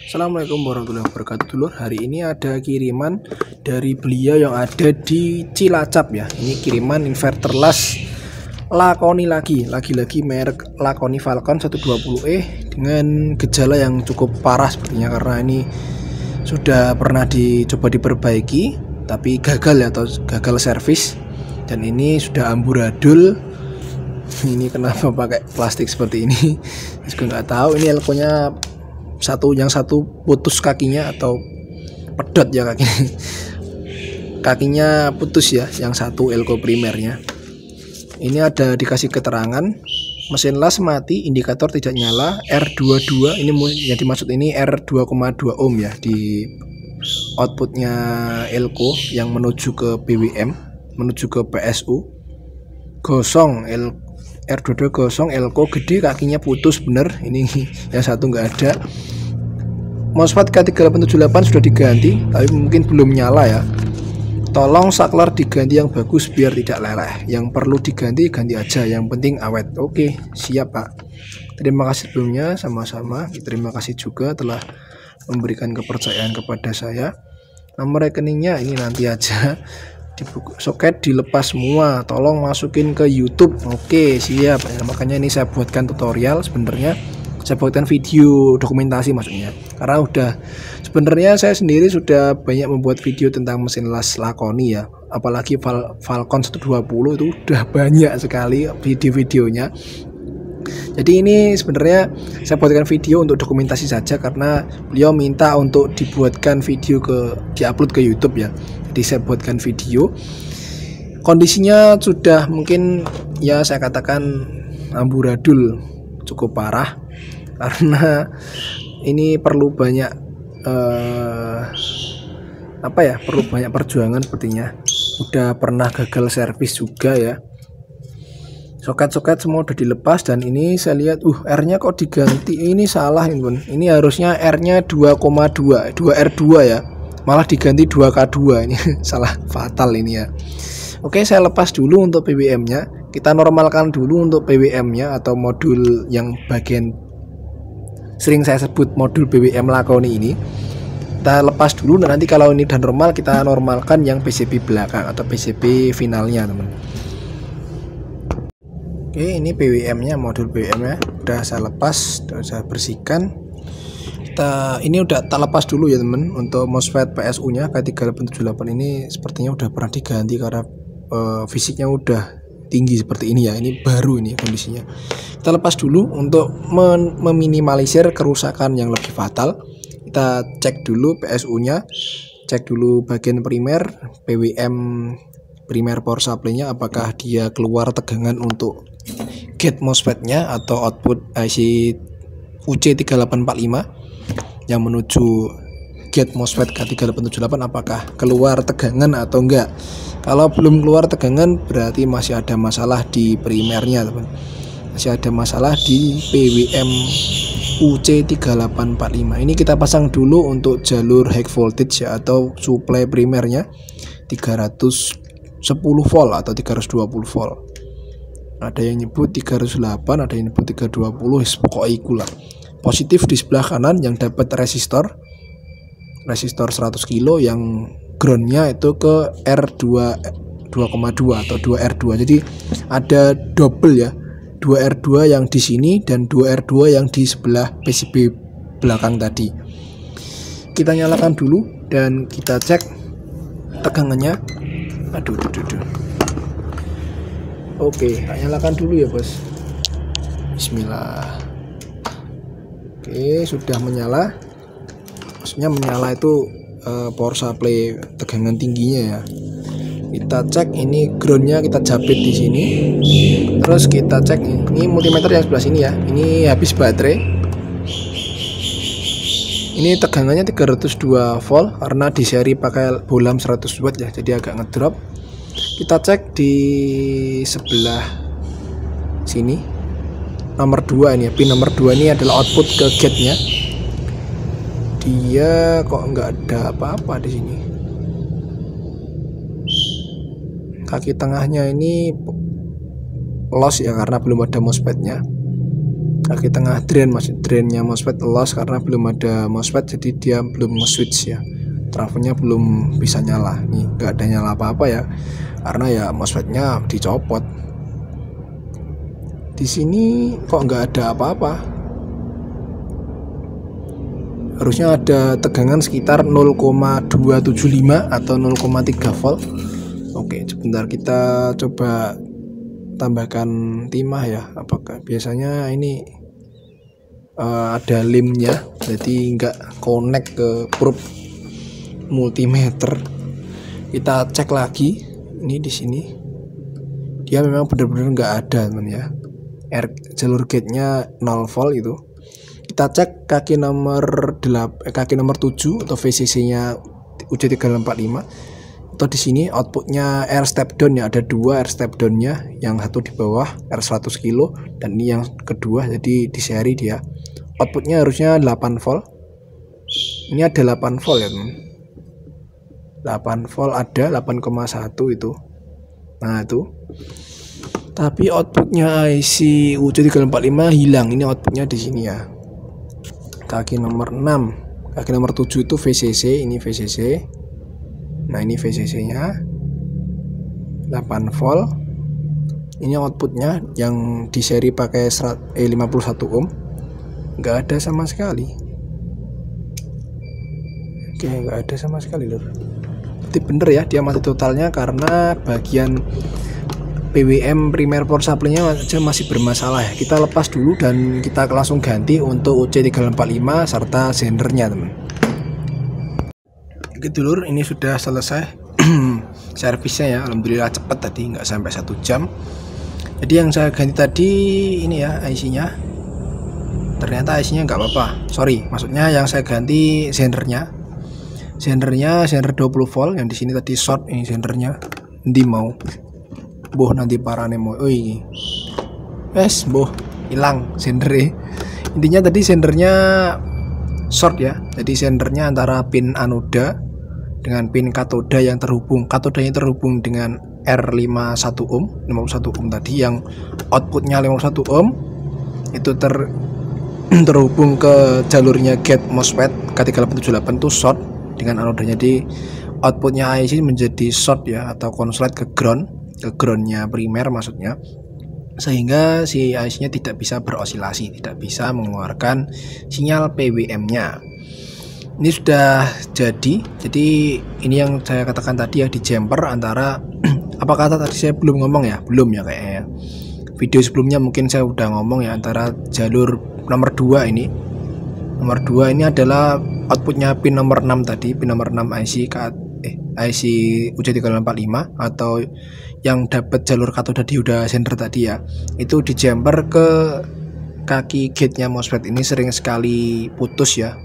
Assalamualaikum warahmatullahi wabarakatuh dulur. Hari ini ada kiriman dari beliau yang ada di Cilacap ya. Ini kiriman inverter las Lakoni lagi-lagi merek Lakoni Falcon 120E dengan gejala yang cukup parah sepertinya, karena ini sudah pernah dicoba diperbaiki tapi gagal ya, atau gagal servis, dan ini sudah amburadul. Ini kenapa pakai plastik seperti ini? Saya juga nggak tahu. Ini elko-nya yang satu putus kakinya atau pedot ya kakinya putus ya, yang satu elko primernya. Ini ada dikasih keterangan mesin las mati, indikator tidak nyala, R22. Ini yang dimaksud ini R2,2 ohm ya di outputnya elko yang menuju ke BWM, menuju ke PSU. Gosong R22 gosong, elko gede, kakinya putus bener. Ini yang satu nggak ada. MOSFET K3878 sudah diganti tapi mungkin belum nyala ya. Tolong saklar diganti yang bagus biar tidak leleh. Yang perlu diganti ganti aja, yang penting awet. Oke, siap Pak. Terima kasih sebelumnya, sama-sama. Terima kasih juga telah memberikan kepercayaan kepada saya. Nomor rekeningnya ini nanti aja. Soket dilepas semua, tolong masukin ke YouTube. Oke, siap. Makanya ini saya buatkan tutorial, sebenarnya saya buatkan video dokumentasi maksudnya, karena sebenarnya saya sendiri sudah banyak membuat video tentang mesin las Lakoni ya, apalagi Falcon 120 itu udah banyak sekali video-videonya. Jadi ini sebenarnya saya buatkan video untuk dokumentasi saja, karena beliau minta untuk dibuatkan video diupload ke YouTube ya. Jadi saya buatkan video. Kondisinya sudah mungkin ya saya katakan amburadul, cukup parah, karena ini perlu banyak perlu banyak perjuangan sepertinya. Udah pernah gagal servis juga ya. Soket-soket semua udah dilepas, dan ini saya lihat R-nya kok diganti. Ini salah ini Bun. Ini harusnya R-nya 2,2, 2R2 ya. Malah diganti 2K2. Ini salah fatal ini ya. Oke, saya lepas dulu untuk PWM-nya. Kita normalkan dulu untuk PWM-nya atau modul yang bagian sering saya sebut modul BWM Lakoni ini. Kita lepas dulu, dan nanti kalau ini udah normal kita normalkan yang PCB belakang atau PCB finalnya teman. Oke, ini PWM-nya, modul BWM-nya udah saya lepas, udah saya bersihkan. Ini udah tak lepas dulu ya teman. Untuk MOSFET PSU-nya K3878 ini sepertinya udah pernah diganti, karena fisiknya udah tinggi seperti ini ya. Ini baru ini kondisinya. Kita lepas dulu untuk meminimalisir kerusakan yang lebih fatal. Kita cek dulu PSU-nya, cek dulu bagian primer, PWM primer power supply-nya, apakah dia keluar tegangan untuk gate MOSFET-nya atau output IC UC3845 yang menuju gate MOSFET K3878, apakah keluar tegangan atau enggak. Kalau belum keluar tegangan berarti masih ada masalah di primernya teman. Masih ada masalah di PWM UC3845. Ini kita pasang dulu untuk jalur high voltage ya, atau supply primernya 310 volt atau 320 volt. Ada yang nyebut 308, ada yang nyebut 320, pokoknya ikulah. Positif di sebelah kanan yang dapat resistor 100 kilo, yang groundnya itu ke R2,2 atau 2R2. Jadi ada double ya, 2R2 yang di sini dan 2R2 yang di sebelah PCB belakang tadi. Kita nyalakan dulu dan kita cek tegangannya. Aduh. Oke, nyalakan dulu ya bos. Bismillah. Oke, sudah menyala. Maksudnya menyala itu power supply tegangan tingginya ya. Kita cek ini groundnya, kita jepit di sini. Terus kita cek ini multimeter yang sebelah sini ya. Ini habis baterai. Ini tegangannya 302 volt karena di seri pakai bohlam 100 watt ya, jadi agak ngedrop. Kita cek di sebelah sini nomor 2 ini ya. Pin nomor 2 ini adalah output ke gate-nya. Dia kok nggak ada apa-apa di sini. Kaki tengahnya ini loss ya, karena belum ada MOSFET-nya. kaki tengah drain, masih drainnya MOSFET loss karena belum ada MOSFET, jadi dia belum nge-switch ya, trafonya belum bisa nyala. Nih nggak ada nyala apa-apa ya, karena ya MOSFET-nya dicopot. Di sini kok nggak ada apa-apa, harusnya ada tegangan sekitar 0,275 atau 0,3 volt. Oke, sebentar kita coba tambahkan timah ya, apakah biasanya ini ada limnya, jadi nggak connect ke probe multimeter. Kita cek lagi, ini di sini dia memang benar-benar nggak ada teman ya, jalur gate-nya 0 volt itu. Kita cek kaki nomor 7 atau VCC-nya UJ345, atau di sini outputnya R step down ya, ada 2 R step down-nya, yang satu di bawah R 100 kilo dan ini yang kedua, jadi di seri dia outputnya harusnya 8 volt. Ini ada 8 volt ya teman, 8 volt ada 8,1 itu. Nah itu, tapi outputnya IC UJ345 hilang. Ini outputnya di sini ya, kaki nomor 6, kaki nomor 7 itu VCC, ini VCC. Nah ini VCC nya 8 volt. Ini outputnya yang di seri pakai 51 ohm, nggak ada sama sekali. Oke, nggak ada sama sekali lur. Berarti bener ya, dia mati totalnya karena bagian PWM primer power supply-nya masih bermasalah ya. Kita lepas dulu dan kita langsung ganti untuk UJ345 serta sendernya teman. Oke dulur, ini sudah selesai servisnya ya, alhamdulillah cepat tadi, nggak sampai 1 jam. Jadi yang saya ganti tadi ini ya IC-nya, ternyata IC-nya nggak apa-apa, sorry, maksudnya yang saya ganti sendernya sender 20 volt yang di sini tadi short. Ini sendernya ndi mau boh nanti parane mau boh hilang sendernya. Intinya tadi sendernya short ya, jadi sendernya antara pin anoda dengan pin katoda yang terhubung, katodanya terhubung dengan R51 ohm, 51 ohm tadi yang outputnya 51 ohm itu terhubung ke jalurnya gate MOSFET K3878 itu short dengan anodanya. Jadi outputnya IC menjadi short ya, atau konslet ke groundnya primer maksudnya, sehingga si IC nya tidak bisa berosilasi, tidak bisa mengeluarkan sinyal PWM-nya. Ini sudah jadi ini yang saya katakan tadi ya, di jumper antara apa kata tadi saya belum ngomong ya, belum ya kayaknya. Video sebelumnya mungkin saya udah ngomong ya, antara jalur nomor 2 ini. Nomor 2 ini adalah outputnya pin nomor 6 tadi, pin nomor 6 IC UJ345 atau yang dapat jalur katoda dioda sender tadi ya. Itu di jumper ke kaki gate-nya MOSFET ini sering sekali putus ya.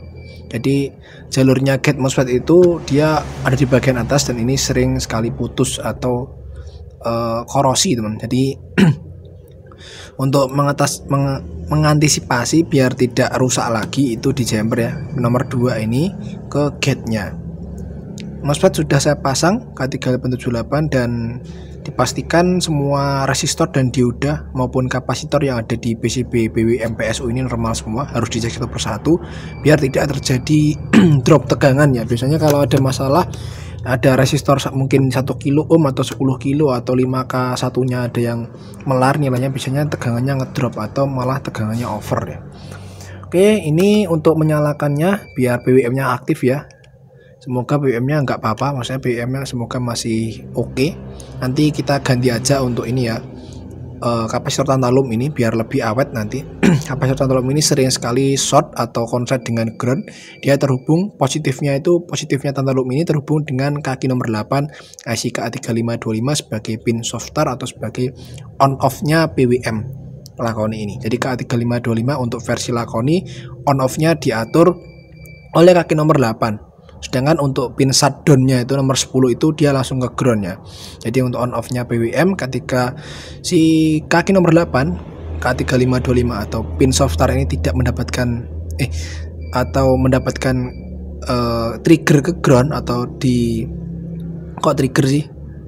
Jadi jalurnya gate MOSFET itu dia ada di bagian atas dan ini sering sekali putus atau korosi teman. Jadi untuk mengantisipasi biar tidak rusak lagi, itu di jumper ya nomor 2 ini ke gate-nya. MOSFET sudah saya pasang K3878 dan dipastikan semua resistor dan dioda maupun kapasitor yang ada di PCB PWM PSU ini normal semua, harus dicek satu persatu biar tidak terjadi drop tegangan ya. Biasanya kalau ada masalah, ada resistor mungkin 1 kilo ohm atau 10 kilo atau 5K satunya ada yang melar nilainya, biasanya tegangannya ngedrop atau malah tegangannya over ya. Oke, ini untuk menyalakannya biar PWM nya aktif ya. Semoga PWM nya nggak apa-apa, maksudnya PWM nya semoga masih oke. Nanti kita ganti aja untuk ini ya, kapasitor tantalum ini biar lebih awet nanti. Kapasitor tantalum ini sering sekali short atau konslet dengan ground. Dia terhubung, positifnya tantalum ini terhubung dengan kaki nomor 8 IC KA3525 sebagai pin soft start atau sebagai on off nya PWM lakoni ini. Jadi KA3525 untuk versi lakoni on off nya diatur oleh kaki nomor 8. Sedangkan untuk pin shutdown-nya itu nomor 10 itu dia langsung ke ground-nya. Jadi untuk on off-nya PWM ketika si kaki nomor 8 K3525 atau pin soft start ini tidak mendapatkan trigger ke ground atau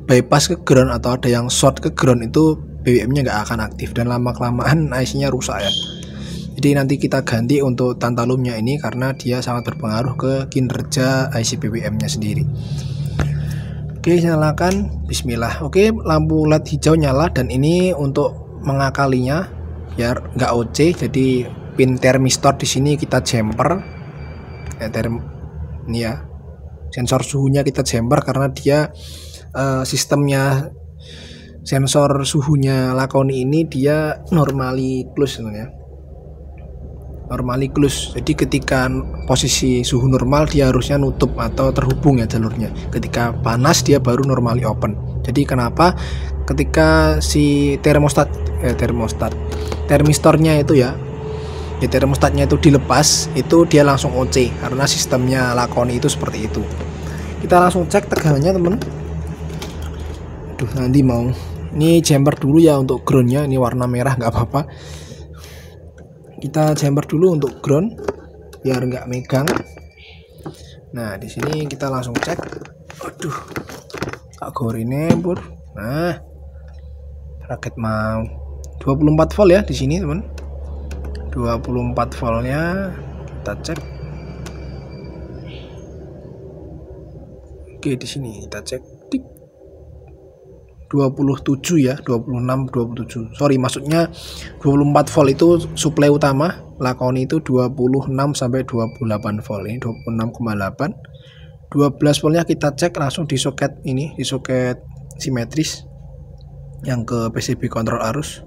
bypass ke ground atau ada yang short ke ground, itu PWM-nya nggak akan aktif dan lama-kelamaan IC-nya rusak ya. Jadi nanti kita ganti untuk tantalumnya ini karena dia sangat berpengaruh ke kinerja IC BBM-nya sendiri. Oke, nyalakan, bismillah. Oke, lampu LED hijau nyala dan ini untuk mengakalinya biar nggak OC. Jadi pin termistor di sini kita jumper. Ini ya. Sensor suhunya kita jumper karena dia sistemnya sensor suhunya Lakoni ini dia normally close sebenarnya. Normally close. Jadi ketika posisi suhu normal dia harusnya nutup atau terhubung ya jalurnya. Ketika panas dia baru normally open. Jadi kenapa ketika si termistornya itu ya termostatnya itu dilepas, itu dia langsung OC karena sistemnya Lakoni itu seperti itu. Kita langsung cek tegangannya temen. Aduh, nanti mau ini jumper dulu ya untuk groundnya, ini warna merah nggak apa-apa. Kita jumper dulu untuk ground biar nggak megang. Nah di sini kita langsung cek. Aduh, kak gorine pur. Nah raket mau 24 volt ya di sini teman. 24 voltnya kita cek. Oke di sini kita cek. 27 ya, 26, 27. Sorry, maksudnya 24 volt itu suplai utama. Lakoni itu 26 sampai 28 volt. Ini 26,8. 12 voltnya kita cek langsung di soket ini, di soket simetris yang ke PCB kontrol arus.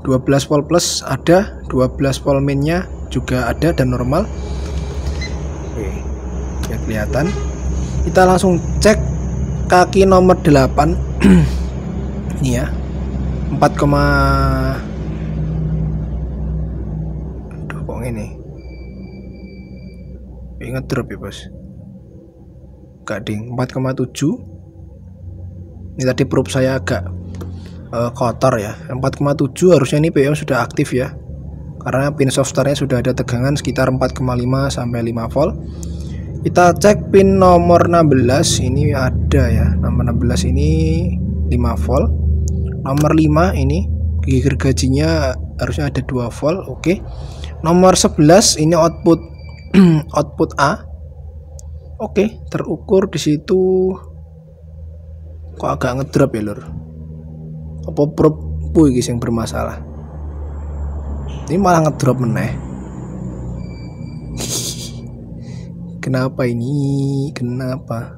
12 volt plus ada, 12 volt minnya juga ada dan normal. Oke, ya kelihatan. Kita langsung cek kaki nomor 8 ini ya 4, aduh kok ini ingat drop ya bos, gading 4,7. Ini tadi probe saya agak kotor ya. 4,7 harusnya ini PWM sudah aktif ya, karena pin softwarenya sudah ada tegangan sekitar 4,5 sampai 5 volt. Kita cek pin nomor 16 ini ada ya, nomor 16 ini 5 volt. Nomor 5 ini gergajinya harusnya ada 2 volt. Oke. Nomor 11 ini output output A. Oke, terukur di situ. Kok agak ngedrop ya lur? Apa probe iki yang bermasalah? Ini malah ngedrop meneh. Kenapa ini? Kenapa?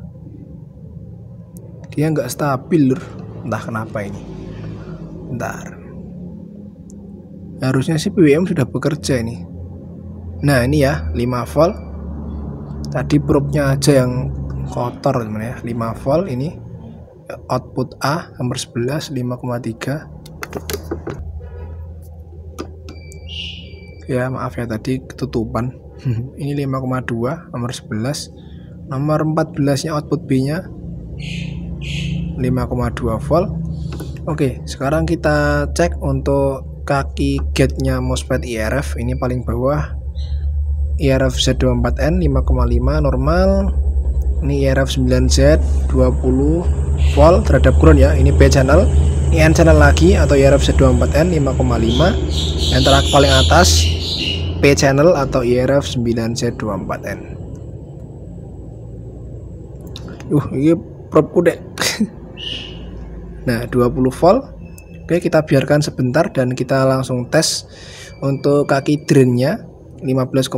Dia nggak stabil lur. Entah kenapa ini. Bentar. Harusnya sih PWM sudah bekerja ini. Nah ini ya 5 volt. Tadi probe-nya aja yang kotor teman ya. 5 volt ini. Output A nomor 11 5,3. Ya maaf ya tadi ketutupan. Ini 5,2 nomor 11. Nomor 14 nya output B nya 5,2 volt. Oke, sekarang kita cek untuk kaki gate nya MOSFET IRF. Ini paling bawah IRF Z24N 5,5 normal. Ini IRF 9Z 20 volt terhadap ground ya. Ini B channel. Ini N channel lagi atau IRF Z24N 5,5. Yang terakhir paling atas P channel atau IRF 9Z24N. Ini probe dek. Nah 20 volt. Oke, kita biarkan sebentar dan kita langsung tes untuk kaki drainnya 15,1.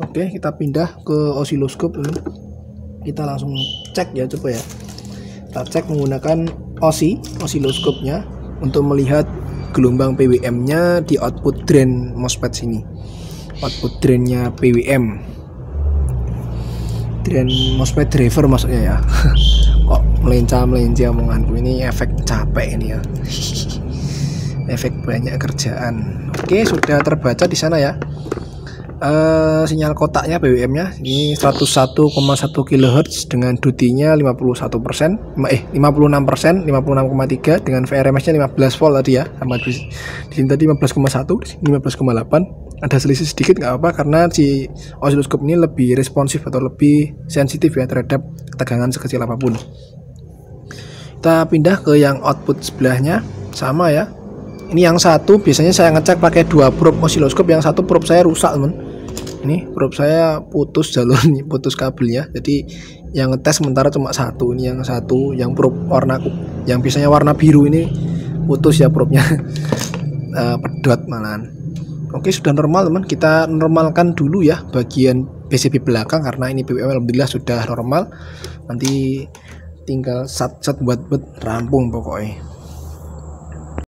Oke, kita pindah ke osiloskop ini. Kita langsung cek ya, coba ya. Kita cek menggunakan osiloskopnya untuk melihat gelombang PWM-nya di output drain MOSFET sini. Output drainnya PWM. Drain MOSFET driver maksudnya ya. Kok melenca-melenca omonganku, ini efek capek ini ya. Efek banyak kerjaan. Oke, sudah terbaca di sana ya. Sinyal kotaknya PWM-nya ini 101,1 kHz dengan duty-nya 51%, 56%, 56,3 dengan VRMS-nya 15 volt tadi ya. Sama di sini tadi 15,1, 15,8. Ada selisih sedikit nggak apa karena si osiloskop ini lebih responsif atau lebih sensitif ya terhadap tegangan sekecil apapun. Kita pindah ke yang output sebelahnya, sama ya. Ini yang satu biasanya saya ngecek pakai 2 probe osiloskop, yang satu probe saya rusak teman. Ini probe saya putus jalurnya, putus kabelnya. Jadi yang ngetes sementara cuma satu. Ini yang satu, yang probe warna yang biasanya warna biru ini putus ya probenya. Pedot malahan. Oke, sudah normal teman. Kita normalkan dulu ya bagian PCB belakang karena ini BBM alhamdulillah sudah normal. Nanti tinggal sat buat rampung pokoknya.